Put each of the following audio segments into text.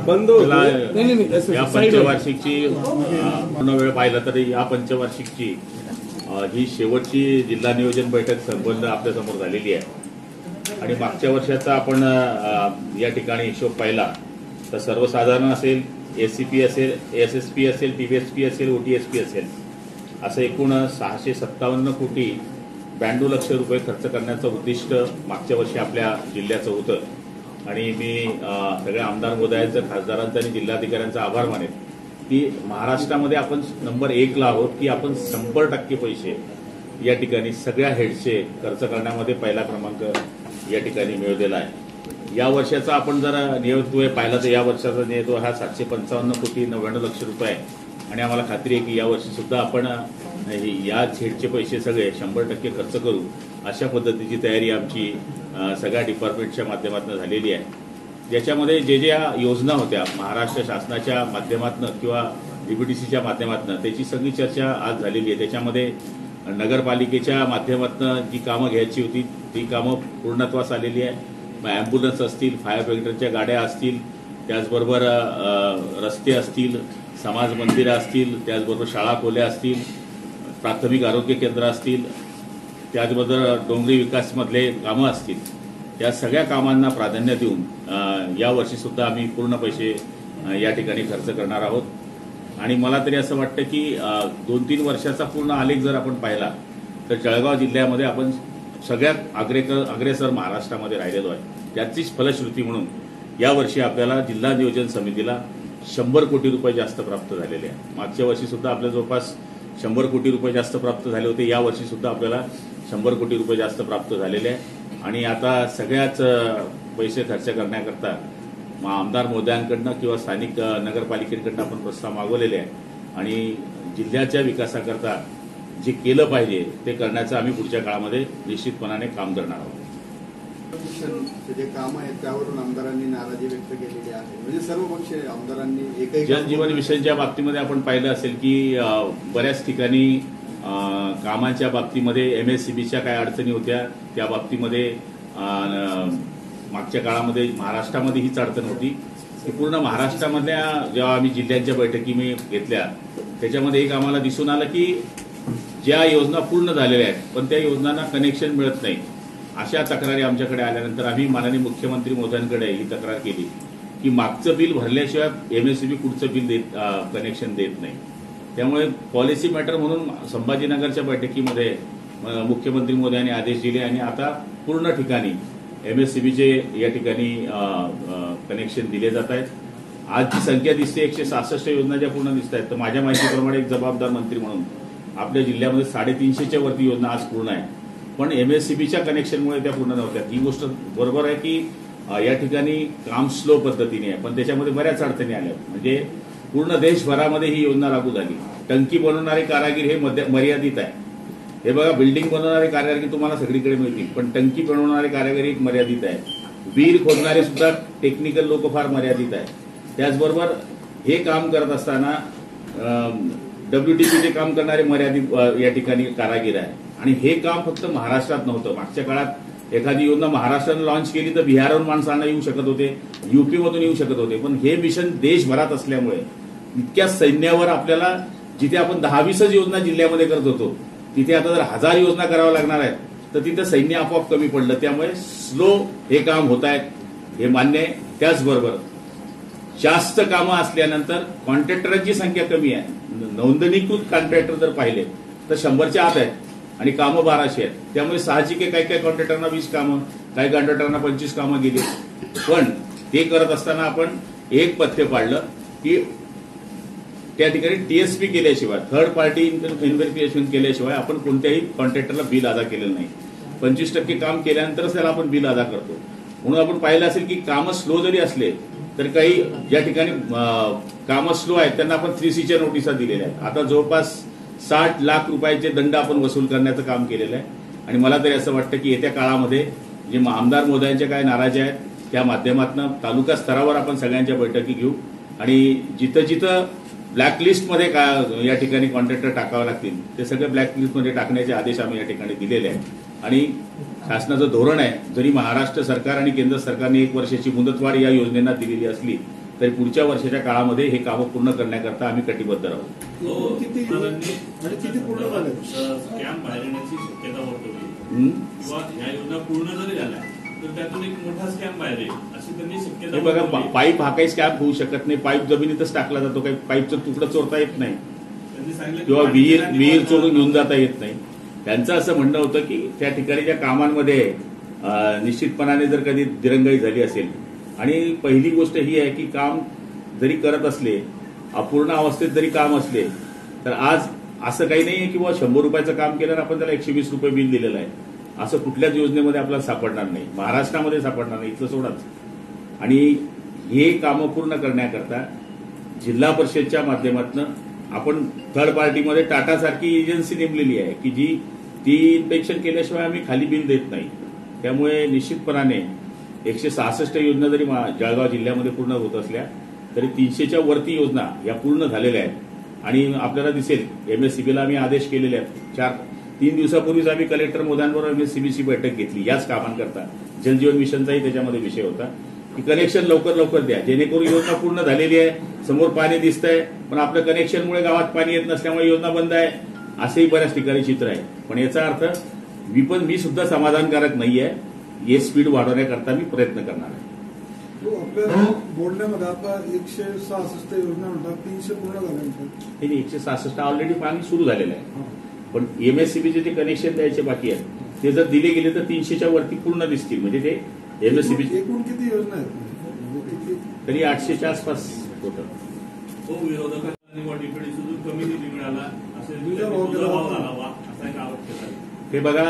बंद या पंचवार्षिकची पूर्ण वेळ पाहिला तर या पंचवार्षिकची ही शेवटची जिल्हा नियोजन बैठक संबंध आपल्या समोर झालेली आहे आणि मागच्या वर्षाचा आपण या ठिकाणी हिशोब पाहिला तर सर्वसाधारण असेल, एसीपी असेल, एसएसपी असेल, टीबीएसपी असेल, ओटीएसपी असेल असं एकूण 657 कोटी 92 लक्ष रुपये खर्च करण्याचं उद्दिष्ट मागच्या वर्षी आपल्या जिल्ह्याचं होतं आणि मी सगळ्या आमदार महोदयांचं, खासदारांचं आणि जिल्हाधिकाऱ्यांचा आभार मानेन की महाराष्ट्रामध्ये आपण नंबर 1 ला आहोत की आपण 100% पैसे या ठिकाणी सगळ्या हेडचे खर्च करण्यामध्ये पहिला क्रमांक या ठिकाणी मिळवलेला आहे। या वर्षाचा आपण जर नियोजन पाहिला तर या वर्षाचा नियोजन हा 755 कोटी 99 लक्ष रुपये आहे आणि आम्हाला खात्री आहे की या वर्षी सुद्धा आपण या हेडचे पैसे सगळे 100% खर्च करू अशा पद्धतीची तयारी आमची सगळ्या डिपार्टमेंटच्या माध्यमातून झालेली आहे। ज्याच्यामध्ये ज्या योजना होत्या महाराष्ट्र शासनाच्या माध्यमातून किंवा डीबीटीसीच्या माध्यमातून त्याची सगळी चर्चा आज झालेली आहे। त्याच्यामध्ये नगरपालिकेच्या माध्यमातून जी कामं घ्यायची होती ती कामं पूर्णत्वास आलेली आहे। ॲम्ब्युलन्स असतील, फायर ब्रिगेडच्या गाड्या असतील, त्याचबरोबर रस्ते असतील, समाज मंदिरं असतील, त्याचबरोबर शाळा खोल्या असतील, प्राथमिक आरोग्य केंद्र असतील, त्याचबरोबर डोंगरी विकासमधले कामं असतील, या सगळ्या कामांना प्राधान्य देऊन यावर्षी सुद्धा आम्ही पूर्ण पैसे या ठिकाणी खर्च करणार आहोत। आणि मला तरी असं वाटतं की 2-3 वर्षाचा पूर्ण आलेख जर आपण पाहिला तर जळगाव जिल्ह्यामध्ये आपण सगळ्यात अग्रेसर महाराष्ट्रामध्ये राहिलेलो आहे। त्याचीच फलश्रुती म्हणून यावर्षी आपल्याला जिल्हा नियोजन समितीला 100 कोटी रुपये जास्त प्राप्त झालेले आहे। मागच्या वर्षी सुद्धा आपल्या जवळपास 100 कोटी रुपये जास्त प्राप्त झाले होते, या वर्षी सुद्धा आपल्याला 100 कोटी रुपये जास्त प्राप्त झालेले आहे। आणि आता सगळ्याच पैसे खर्च करण्याकरता आमदार महोदयांकडनं किंवा स्थानिक नगरपालिकेकडनं आपण प्रस्ताव मागवलेले आहे आणि जिल्ह्याच्या विकासाकरता जे केलं पाहिजे ते करण्याचं आम्ही पुढच्या काळामध्ये निश्चितपणाने काम करणार आहोत। जे काम आहे त्यावरून आमदारांनी नाराजी व्यक्त केलेली आहे, म्हणजे सर्व पक्ष आमदारांनी एकही जलजीवन मिशनच्या बाबतीमध्ये आपण पाहिलं असेल की बऱ्याच ठिकाणी कामाच्या बाबतीमध्ये एमएससीबीच्या काय अडचणी होत्या त्या बाबतीमध्ये मागच्या काळामध्ये महाराष्ट्रामध्ये हीच अडचण होती की पूर्ण महाराष्ट्रामधल्या जेव्हा आम्ही जिल्ह्यांच्या बैठकी मी घेतल्या त्याच्यामध्ये एक आम्हाला दिसून आलं की ज्या योजना पूर्ण झालेल्या आहेत पण त्या योजनांना कनेक्शन मिळत नाही अशा तक्रारी आमच्याकडे आल्यानंतर आम्ही माननीय मुख्यमंत्री महोदयांकडे ही तक्रार केली की मागचं बिल भरल्याशिवाय एमएससीबी पुढचं बिल कनेक्शन देत नाही। त्यामुळे पॉलिसी मॅटर म्हणून संभाजीनगरच्या बैठकीमध्ये मुख्यमंत्री महोदयांनी आदेश दिले आणि आता पूर्ण ठिकाणी एमएससीबीचे या ठिकाणी कनेक्शन दिले जात आहेत। आज जी संख्या दिसते 166 योजना ज्या पूर्ण दिसत आहेत तर माझ्या माहितीप्रमाणे एक जबाबदार मंत्री म्हणून आपल्या जिल्ह्यामध्ये 350च्या वरती योजना आज पूर्ण आहे पण एमएससीबीच्या कनेक्शनमुळे त्या पूर्ण नव्हत्या। ही गोष्ट बरोबर आहे की या ठिकाणी काम स्लो पद्धतीने आहे पण त्याच्यामध्ये बऱ्याच अडचणी आल्या। म्हणजे पूर्ण देशभरामध्ये ही योजना लागू झाली। टंकी बनवणारे कारागीर हे मर्यादित आहे। हे बघा, बिल्डिंग बनवणारे कारागीर तुम्हाला सगळीकडे मिळतील पण टंकी बनवणारे कारागीर एक मर्यादित आहे। विहीर खोदणारे सुद्धा टेक्निकल लोक फार मर्यादित आहे। त्याचबरोबर हे काम करत असताना WTPचे काम करणारे मर्यादित या ठिकाणी कारागीर आहे आणि हे काम फक्त महाराष्ट्रात नव्हतं। मागच्या काळात एखादी योजना महाराष्ट्रानं लॉन्च केली तर बिहारहून माणसांना येऊ शकत होते, यूपी मधून येऊ शकत होते पण हे मिशन देशभरात असल्यामुळे इतक्या सैन्यावर आपल्याला जिथे आपण 10-20 योजना जिल्ह्यामध्ये करत होतो तिथे आता जर 1000 योजना कराव्या लागणार आहेत तर तिथं सैन्य आपोआप कमी पडलं। त्यामुळे स्लो हे काम होत आहेत हे मान्य आहे। त्याचबरोबर जास्त कामं असल्यानंतर कॉन्ट्रॅक्टरांची संख्या कमी आहे। नोंदणीकृत कॉन्ट्रॅक्टर जर पाहिले तर 100च्या आत आहेत आणि कामं 1200 आहेत। त्यामुळे साहजिक आहे काही कॉन्ट्रॅक्टरांना 20 कामं, काही कॉन्ट्रॅक्टरांना 25 कामं गेली पण ते करत असताना आपण एक पथ्य पाळलं की त्या ठिकाणी टीएसपी केल्याशिवाय, थर्ड पार्टी इन्व्हेस्टिगेशन केल्याशिवाय आपण कोणत्याही कॉन्ट्रॅक्टरला बिल अदा केलेलं नाही। 25% काम केल्यानंतरच त्याला आपण बिल अदा करतो। म्हणून आपण पाहिलं असेल की कामं स्लो जरी असले तर काही ज्या ठिकाणी कामं स्लो आहेत त्यांना आपण 3Cच्या नोटिसा दिलेल्या आहेत। आता जवळपास 60 लाख रुपयाचे दंड आपण वसूल करण्याचं काम केलेलं आहे आणि मला तरी असं वाटतं की येत्या काळामध्ये जे आमदार महोदयांच्या काय नाराजी आहेत त्या माध्यमातून तालुका स्तरावर आपण सगळ्यांच्या बैठकी घेऊ आणि जिथं जिथं ब्लॅकलिस्टमध्ये या ठिकाणी कॉन्ट्रॅक्टर टाकावे लागतील ते सगळे ब्लॅकलिस्टमध्ये टाकण्याचे आदेश आम्ही या ठिकाणी दिलेले आहेत। आणि शासनाचं धोरण आहे. जरी महाराष्ट्र सरकार आणि केंद्र सरकारने 1 वर्षाची मुदतवाढ या योजनेला दिलेली असली तरी पुढच्या वर्षाच्या काळामध्ये हे कामं पूर्ण करण्याकरता आम्ही कटिबद्ध राहू. किती पूर्ण झाले? स्कॅम बाहेर येण्याची शक्यता वर्तवली किंवा या योजना पूर्ण जरी झाल्या तर त्यातून एक मोठा स्कॅम बाहेर येईल अशी त्यांनी शक्यता हे बघा, वर्तवली. पाईप हा काही स्कॅम होऊ शकत नाही. पाईप जमिनीतच टाकला जातो, काही पाईपचं तुकडं चोरता येत नाही त्यांनी सांगितलं की किंवा पाणी- विहीर चोरून घेऊन जाता येत नाही. त्यांचं असं म्हणणं होतं की त्या ठिकाणीच्या कामांमध्ये निश्चितपणाने जर कधी दिरंगाई झाली असेल, आणि पहिली गोष्ट ही आहे की काम जरी करत असले, अपूर्ण अवस्थेत जरी काम असले, तर आज असं काही नाहीये की 100 रुपयाचं काम केलं आपण त्याला 120 रुपये बिल दिलेलं आहे. असं कुठल्याच योजनेमध्ये आपल्याला सापडणार नाही, महाराष्ट्रामध्ये सापडणार नाही, इथलं सोडाच. आणि हे कामं पूर्ण करण्याकरता जिल्हा परिषदच्या माध्यमातून आपण थर्ड पार्टीमध्ये टाटासारखी एजन्सी नेमलेली आहे की जी ती इन्स्पेक्शन केल्याशिवाय आम्ही खाली बिल देत नाही. त्यामुळे निश्चितपणाने 166 योजना जरी जळगाव जिल्ह्यामध्ये पूर्ण होत असल्या तरी 300च्या वरती योजना या पूर्ण झालेल्या आहेत. आणि आपल्याला दिसेल MSCBला आम्ही आदेश केलेले आहेत. 3 दिवसापूर्वीच आम्ही कलेक्टर मोद्यांबरोबर MSCBची बैठक घेतली याच कामांकरता. जलजीवन मिशनचाही त्याच्यामध्ये विषय होता की कनेक्शन लवकर द्या, जेणेकरून योजना पूर्ण झालेली आहे, समोर पाणी दिसतंय, पण आपलं कनेक्शनमुळे गावात पाणी येत नसल्यामुळे योजना बंद आहे, असेही बऱ्याच ठिकाणी चित्र आहे. पण याचा अर्थ मी सुद्धा समाधानकारक नाहीये. हे स्पीड वाढवण्याकरता मी प्रयत्न करणार आहे. आपल्या बोलण्यामध्ये आता 166 योजना म्हणतात, 300 पूर्ण झाल्या म्हणतात. हे 166 ऑलरेडी पाणी सुरू झालेलं आहे, पण MSCBचे जे कनेक्शन द्यायचे बाकी आहेत ते जर दिले गेले तर 300च्या वरती पूर्ण दिसतील. म्हणजे ते MSCB एकूण किती योजना आहेत? म्हणजे किती? तरी 800च्या आसपास होतं. तो विरोधकांना निवड इकडे सुद्धा कमी निधी मिळाला असे दुजाभाव दुजाभाव झाला वा असा एक आरोप केला. हे बघा,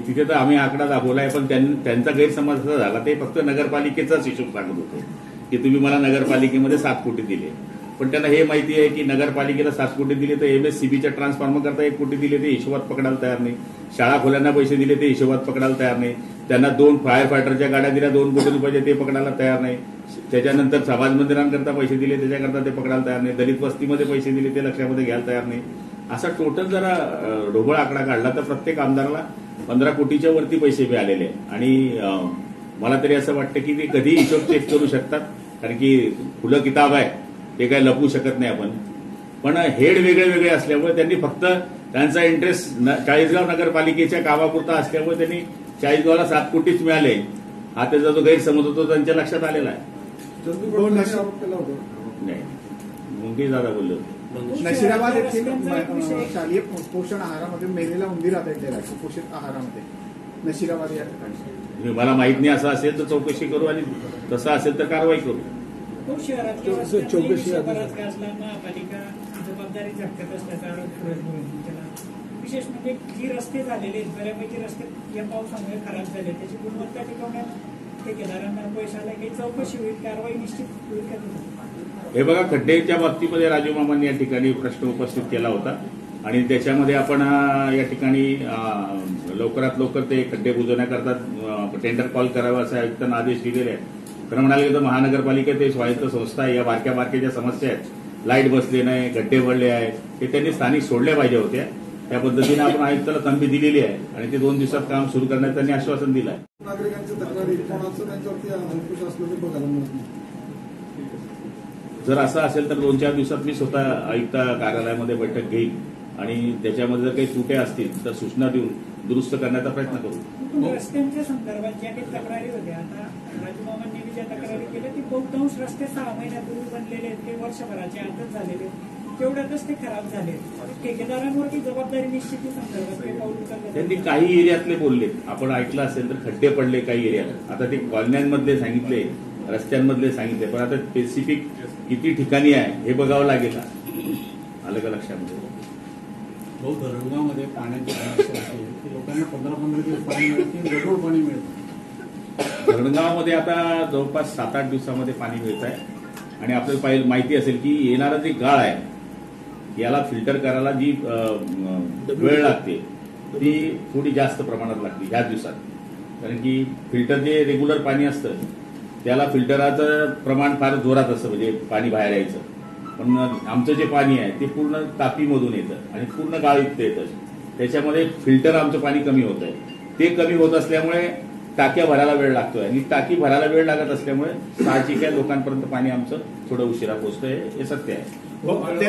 तिथे तर आम्ही आकडा दाखवलाय, पण त्यांचा गैरसमज असा झाला, ते फक्त नगरपालिकेचाच हिशोब सांगत होते की तुम्ही मला नगरपालिकेमध्ये 7 कोटी दिले. पण त्यांना हे माहिती आहे की नगरपालिकेला 7 कोटी दिले तर MSCBच्या ट्रान्सफॉर्मर करता 1 कोटी दिले ते हिशोबात पकडायला तयार नाही. शाळा खोल्यांना पैसे दिले ते हिशोबात पकडायला तयार नाही. त्यांना 2 फायर फायटरच्या गाड्या दिल्या 2 कोटी रुपयाचे ते पकडायला तयार नाही. त्याच्यानंतर समाज मंदिरांकरता पैसे दिले त्याच्याकरता ते पकडायला तयार नाही. दलित वस्तीमध्ये पैसे दिले ते लक्षामध्ये घ्यायला तयार नाही. असा टोटल जरा ढोबळ आकडा काढला तर प्रत्येक आमदाराला 15 कोटीच्या वरती पैसे मिळालेले आहेत. आणि मला तरी असं वाटतं की ते कधी हिशोब चेक करू शकतात, कारण की खुलं किताब आहे, ते काही लपवू शकत नाही आपण. पण हेड वेगळे असल्यामुळे त्यांनी फक्त त्यांचा इंटरेस्ट चाळीसगाव नगरपालिकेच्या कामापुरता असल्यामुळे त्यांनी चाळीसगावला 7 कोटीच मिळाले हा त्याचा जो गैरसमज होतो त्यांच्या लक्षात आलेला आहे. चंदूगड आरोप केला होता. नाही, मुंगे दादा बोलले होते. नशिराबाद येथील शालेय पोषण आहारामध्ये मेलेला उंदीर आढळलेला आहे, कुपोषित आहारामध्ये नशिराबाद या ठिकाणी. मला माहित नाही, असं असेल तर चौकशी करू आणि तसं असेल तर कारवाई करू. चौकशी बराच गाजला, महापालिका जबाबदारी झटकत असल्याचा आरोप केला. विशेष म्हणजे जी रस्ते झालेले आहेत, बऱ्यापैकी रस्ते या पावसामुळे खराब झाले, त्याची गुणवत्ता टिकवण्यात ठेकेदारांना पैसा आला, काही चौकशी होईल, कारवाई निश्चित होईल का? हे बघा, खड्डेच्या बाबतीमध्ये राजू मामांनी या ठिकाणी प्रश्न उपस्थित केला होता आणि त्याच्यामध्ये आपण या ठिकाणी लवकरात लवकर ते खड्डे बुजवण्याकरता टेंडर कॉल करावा असे आयुक्तांना आदेश दिलेले आहेत. खरं म्हणाले तर महानगरपालिका ते स्वायत्त संस्था आहे, या बारक्या ज्या समस्या आहेत, लाईट बसले नाही, गड्डे पडले आहेत, ते त्यांनी स्थानिक सोडल्या पाहिजे होत्या. त्या पद्धतीने आपण आयुक्ताला तंबी दिलेली आहे आणि ते 2 दिवसात काम सुरू करण्याचं त्यांनी आश्वासन दिलं आहे. नागरिकांच्या तक्रारी कोणाचं त्यांच्यावरती अंकुश असलं ते बघायला मिळत नाही. जर असं असेल तर 2-4 दिवसात मी स्वतः आयुक्त कार्यालयामध्ये बैठक घेईन आणि त्याच्यामध्ये जर काही त्रुट्या असतील तर सूचना देऊन दुरुस्त करण्याचा प्रयत्न करू. रस्त्यांच्या संदर्भात ज्या काही तक्रारी होत्या, आता राजूमामांनी ज्या तक्रारी केल्या ती बहुतांश रस्ते 6 महिन्यापूर्वी बनलेले आहेत, ते वर्षभराच्या आतच झालेले, तेवढ्यातच ते खराब झाले. ठेकेदारांवरती जबाबदारी निश्चिती संदर्भात काही पाऊल उचललं. त्यांनी काही एरियातले बोलले, आपण ऐकलं असेल तर खड्डे पडले काही एरियात. आता ते कॉलन्यांमधले सांगितले, रस्त्यांमधले सांगितले, पण आता स्पेसिफिक किती ठिकाणी आहे हे बघावं लागेल. आलं का लक्षामध्ये? बहुत धरणगावमध्ये पाण्याची समस्या असेल की लोकांना 15-15 दिवस पाणी मिळत नाही, गढूळ पाणी मिळतं. धरणगावमध्ये आता जवळपास 7-8 दिवसामध्ये पाणी मिळत आहे. आणि आपल्याला माहिती असेल की येणारा जे गाळ आहे याला फिल्टर करायला जी वेळ लागते ती थोडी जास्त प्रमाणात लागते ह्या दिवसात, कारण की फिल्टर जे रेग्युलर पाणी असतं त्याला फिल्टराचं प्रमाण फार जोरात असतं, म्हणजे पाणी बाहेर यायचं. पण आमचं जे पाणी आहे ते पूर्ण तापीमधून येतं आणि पूर्ण गाळयुक्त येतं, त्याच्यामध्ये फिल्टर आमचं पाणी कमी होत आहे. ते कमी होत असल्यामुळे टाक्या भरायला वेळ लागतोय आणि टाकी भरायला वेळ लागत असल्यामुळे साहजिक आहे लोकांपर्यंत पाणी आमचं थोडं उशिरा पोहोचतंय हे सत्य आहे.